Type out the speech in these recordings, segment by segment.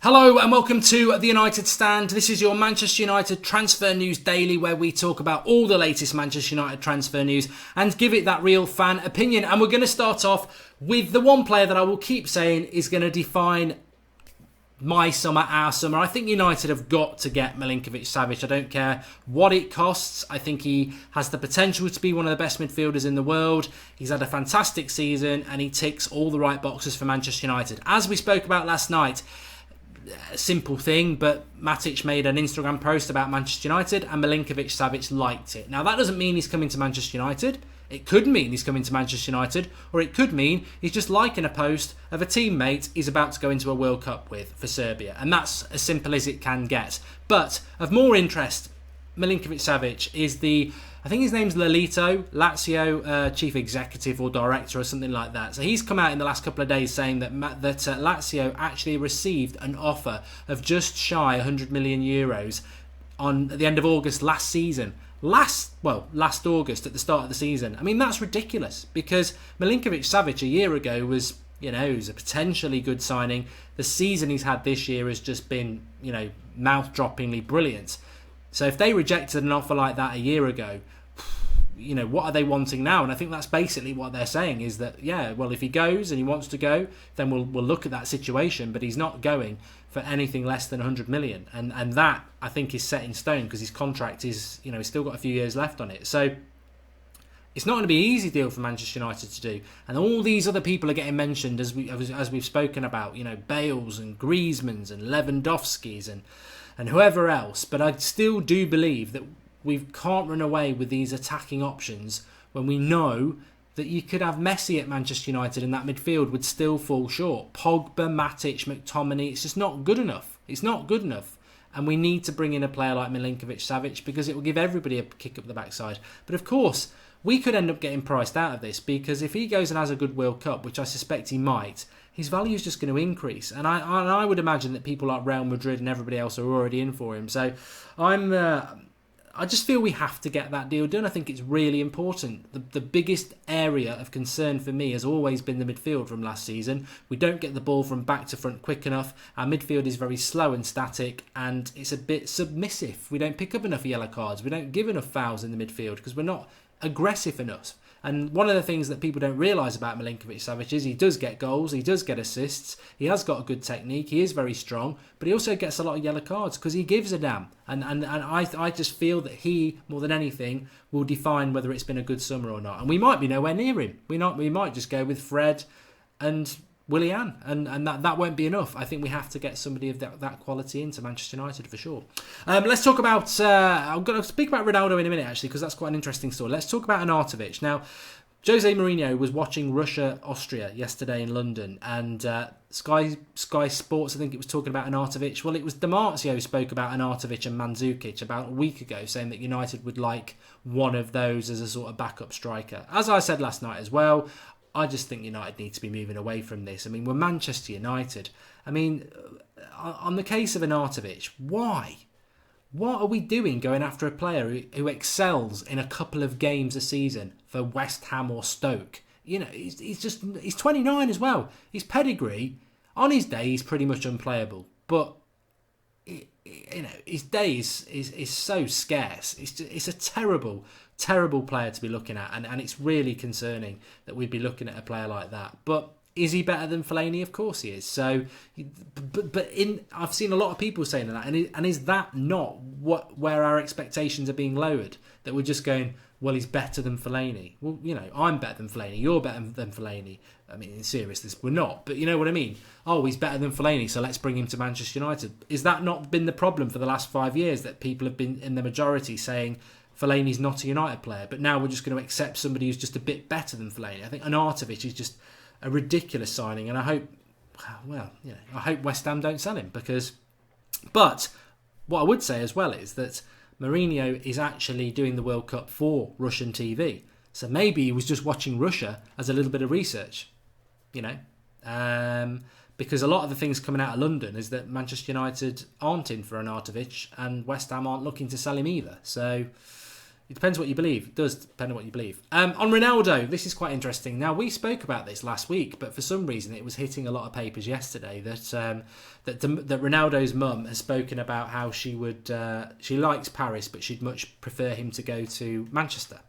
Hello and welcome to The United Stand. This is your Manchester United transfer news daily where we talk about all the latest Manchester United transfer news and give it that real fan opinion. And we're going to start off with the one player that I will keep saying is going to define my summer, our summer. I think United have got to get Milinkovic-Savic. I don't care what it costs. I think he has the potential to be one of the best midfielders in the world. He's had a fantastic season and he ticks all the right boxes for Manchester United. As we spoke about last night, a simple thing, but Matic made an Instagram post about Manchester United and Milinkovic-Savic liked it. Now that doesn't mean he's coming to Manchester United. It could mean he's coming to Manchester United, or it could mean he's just liking a post of a teammate he's about to go into a World Cup with for Serbia. And that's as simple as it can get. But of more interest, Milinkovic-Savic is I think his name's Lolito, Lazio chief executive or director or something like that. So he's come out in the last couple of days saying that Lazio actually received an offer of just shy 100 million euros at the end of August last season. Last August at the start of the season. I mean, that's ridiculous because Milinkovic-Savic a year ago was a potentially good signing. The season he's had this year has just been, mouth-droppingly brilliant. So if they rejected an offer like that a year ago, what are they wanting now? And I think that's basically what they're saying is that, if he goes and he wants to go, then we'll look at that situation. But he's not going for anything less than 100 million. And that, I think, is set in stone because his contract is, he's still got a few years left on it. So it's not going to be an easy deal for Manchester United to do. And all these other people are getting mentioned as we've spoken about, Bales and Griezmann's and Lewandowski's and whoever else. But I still do believe that we can't run away with these attacking options when we know that you could have Messi at Manchester United and that midfield would still fall short. Pogba, Matic, McTominay, it's just not good enough. It's not good enough. And we need to bring in a player like Milinkovic-Savic because it will give everybody a kick up the backside. But of course, we could end up getting priced out of this because if he goes and has a good World Cup, which I suspect he might, his value is just going to increase. And I would imagine that people like Real Madrid and everybody else are already in for him. So I just feel we have to get that deal done. I think it's really important. The biggest area of concern for me has always been the midfield from last season. We don't get the ball from back to front quick enough. Our midfield is very slow and static and it's a bit submissive. We don't pick up enough yellow cards. We don't give enough fouls in the midfield because we're not aggressive enough. And one of the things that people don't realise about Milinkovic-Savic is he does get goals, he does get assists, he has got a good technique, he is very strong, but he also gets a lot of yellow cards because he gives a damn. And I just feel that he, more than anything, will define whether it's been a good summer or not. And we might be nowhere near him. We might just go with Fred and Willian, and that won't be enough. I think we have to get somebody of that quality into Manchester United for sure. Let's talk about, I'm going to speak about Ronaldo in a minute actually, because that's quite an interesting story. Let's talk about Arnautovic. Now, Jose Mourinho was watching Russia-Austria yesterday in London, and Sky Sports, I think it was talking about Arnautovic. Well, it was Dimarzio who spoke about Arnautovic and Mandzukic about a week ago, saying that United would like one of those as a sort of backup striker. As I said last night as well, I just think United need to be moving away from this. I mean, we're Manchester United. I mean, on the case of Arnautovic, why? What are we doing going after a player who excels in a couple of games a season for West Ham or Stoke? He's 29 as well. His pedigree, on his day, he's pretty much unplayable. But his day is so scarce. It's a terrible player to be looking at, and it's really concerning that we'd be looking at a player like that. But is he better than Fellaini? Of course he is. So, I've seen a lot of people saying that, and is that not where our expectations are being lowered? That we're just going, well, he's better than Fellaini. Well, I'm better than Fellaini. You're better than Fellaini. I mean, in seriousness, we're not. But you know what I mean? Oh, he's better than Fellaini, so let's bring him to Manchester United. Is that not been the problem for the last 5 years, that people have been in the majority saying Fellaini's not a United player, but now we're just going to accept somebody who's just a bit better than Fellaini? I think Arnautovic is just a ridiculous signing, and I hope West Ham don't sell him But what I would say as well is that Mourinho is actually doing the World Cup for Russian TV, so maybe he was just watching Russia as a little bit of research, because a lot of the things coming out of London is that Manchester United aren't in for Arnautovic and West Ham aren't looking to sell him either. So It depends what you believe. It does depend on what you believe. On Ronaldo, this is quite interesting. Now, we spoke about this last week, but for some reason it was hitting a lot of papers yesterday that Ronaldo's mum has spoken about how she likes Paris, but she'd much prefer him to go to Manchester.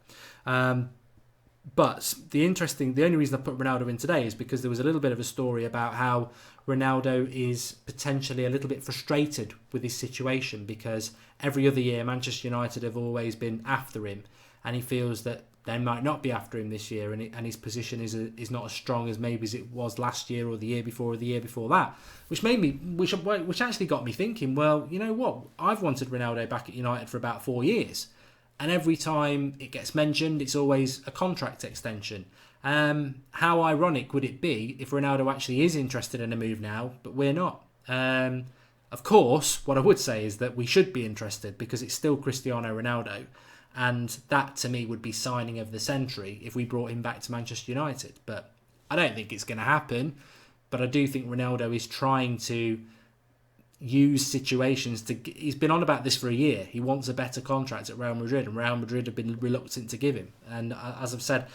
But the only reason I put Ronaldo in today is because there was a little bit of a story about how Ronaldo is potentially a little bit frustrated with his situation because every other year Manchester United have always been after him, and he feels that they might not be after him this year, and his position is not as strong as maybe as it was last year or the year before or the year before that, which actually got me thinking. Well, you know what? I've wanted Ronaldo back at United for about 4 years. And every time it gets mentioned, it's always a contract extension. How ironic would it be if Ronaldo actually is interested in a move now, but we're not? Of course, what I would say is that we should be interested because it's still Cristiano Ronaldo. And that, to me, would be signing of the century if we brought him back to Manchester United. But I don't think it's going to happen. But I do think Ronaldo is trying to use situations he's been on about this for a year. He wants a better contract at Real Madrid, and Real Madrid have been reluctant to give him. And as I've said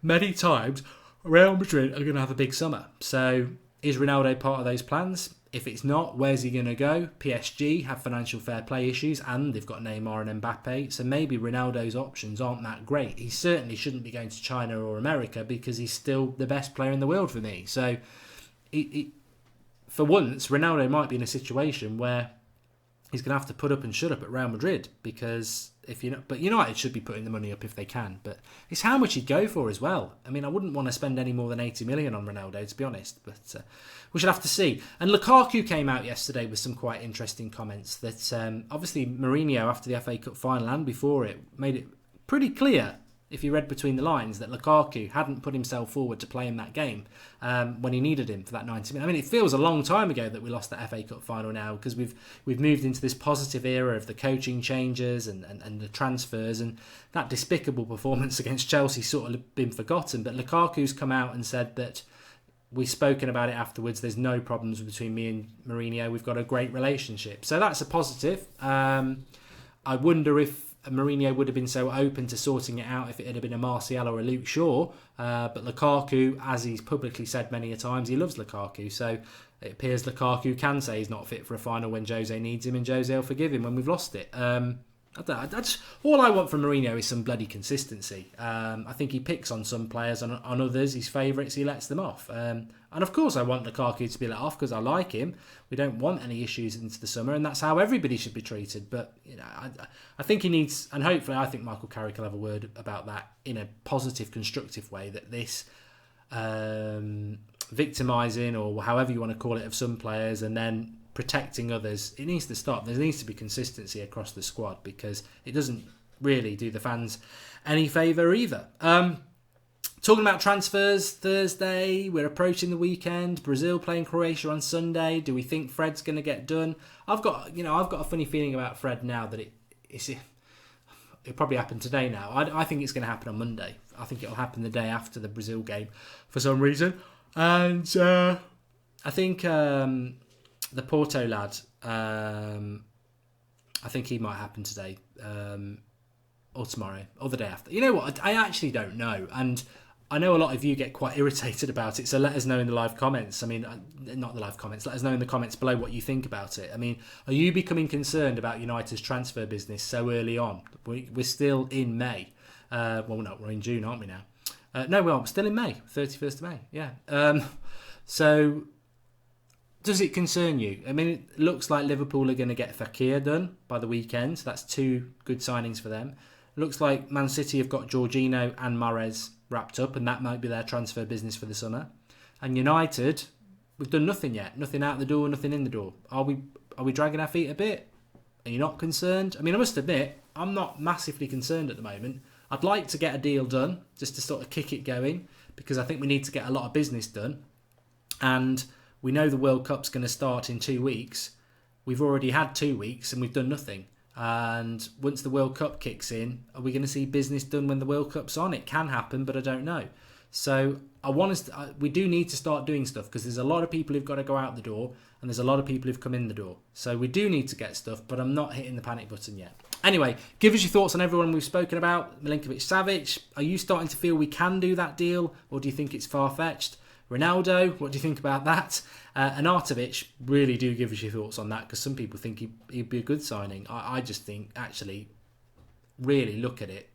many times, Real Madrid are going to have a big summer. So is Ronaldo part of those plans? If it's not, where's he going to go? PSG have financial fair play issues, and they've got Neymar and Mbappe, so maybe Ronaldo's options aren't that great. He certainly shouldn't be going to China or America because he's still the best player in the world for me. So for once, Ronaldo might be in a situation where he's going to have to put up and shut up at Real Madrid because but United should be putting the money up if they can. But it's how much he'd go for as well. I mean, I wouldn't want to spend any more than 80 million on Ronaldo, to be honest. But we should have to see. And Lukaku came out yesterday with some quite interesting comments that obviously Mourinho, after the FA Cup final and before it, made it pretty clear, if you read between the lines, that Lukaku hadn't put himself forward to play in that game when he needed him for that 90 minutes. I mean, it feels a long time ago that we lost the FA Cup final now because we've moved into this positive era of the coaching changes and the transfers, and that despicable performance against Chelsea sort of been forgotten. But Lukaku's come out and said that we've spoken about it afterwards. There's no problems between me and Mourinho. We've got a great relationship. So that's a positive. I wonder if Mourinho would have been so open to sorting it out if it had been a Martial or a Luke Shaw. But Lukaku, as he's publicly said many a times, he loves Lukaku. So it appears Lukaku can say he's not fit for a final when Jose needs him, and Jose will forgive him when we've lost it. That's all I want from Mourinho is some bloody consistency. I think he picks on some players, on others, his favourites, he lets them off. And of course I want Lukaku to be let off because I like him. We don't want any issues into the summer, and that's how everybody should be treated. But I think he needs, and hopefully I think Michael Carrick will have a word about that in a positive, constructive way, that this victimising, or however you want to call it, of some players and then protecting others, it needs to stop. There needs to be consistency across the squad because it doesn't really do the fans any favour either. Talking about transfers, Thursday, we're approaching the weekend. Brazil playing Croatia on Sunday. Do we think Fred's going to get done? I've got a funny feeling about Fred now that it'll probably happen today now. I think it's going to happen on Monday. I think it'll happen the day after the Brazil game for some reason. And I think the Porto lad, I think he might happen today or tomorrow or the day after. You know what? I actually don't know. And I know a lot of you get quite irritated about it, so let us know in the live comments. I mean, not the live comments. Let us know in the comments below what you think about it. I mean, are you becoming concerned about United's transfer business so early on? We're still in May. We're in June, aren't we now? No, we're still in May, 31st of May. Yeah. So does it concern you? I mean, it looks like Liverpool are going to get Fekir done by the weekend. So that's 2 good signings for them. It looks like Man City have got Jorginho and Mahrez wrapped up, and that might be their transfer business for the summer. And United, we've done nothing yet. Nothing out the door, nothing in the door. Are we dragging our feet a bit? Are you not concerned? I mean, I must admit, I'm not massively concerned at the moment. I'd like to get a deal done, just to sort of kick it going, because I think we need to get a lot of business done. And we know the World Cup's going to start in 2 weeks. We've already had 2 weeks and we've done nothing. And once the World Cup kicks in, are we going to see business done when the World Cup's on? It can happen, but I don't know. So I want us we do need to start doing stuff, because there's a lot of people who've got to go out the door and there's a lot of people who've come in the door. So we do need to get stuff, but I'm not hitting the panic button yet. Anyway, give us your thoughts on everyone we've spoken about. Milinkovic-Savic, are you starting to feel we can do that deal, or do you think it's far-fetched? Ronaldo, what do you think about that? And Artovic, really do give us your thoughts on that, because some people think he'd be a good signing. I just think, actually, really look at it,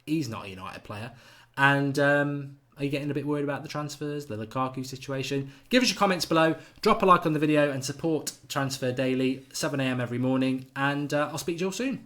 he's not a United player. And are you getting a bit worried about the transfers, the Lukaku situation? Give us your comments below, drop a like on the video, and support Transfer Daily, 7 a.m. every morning. And I'll speak to you all soon.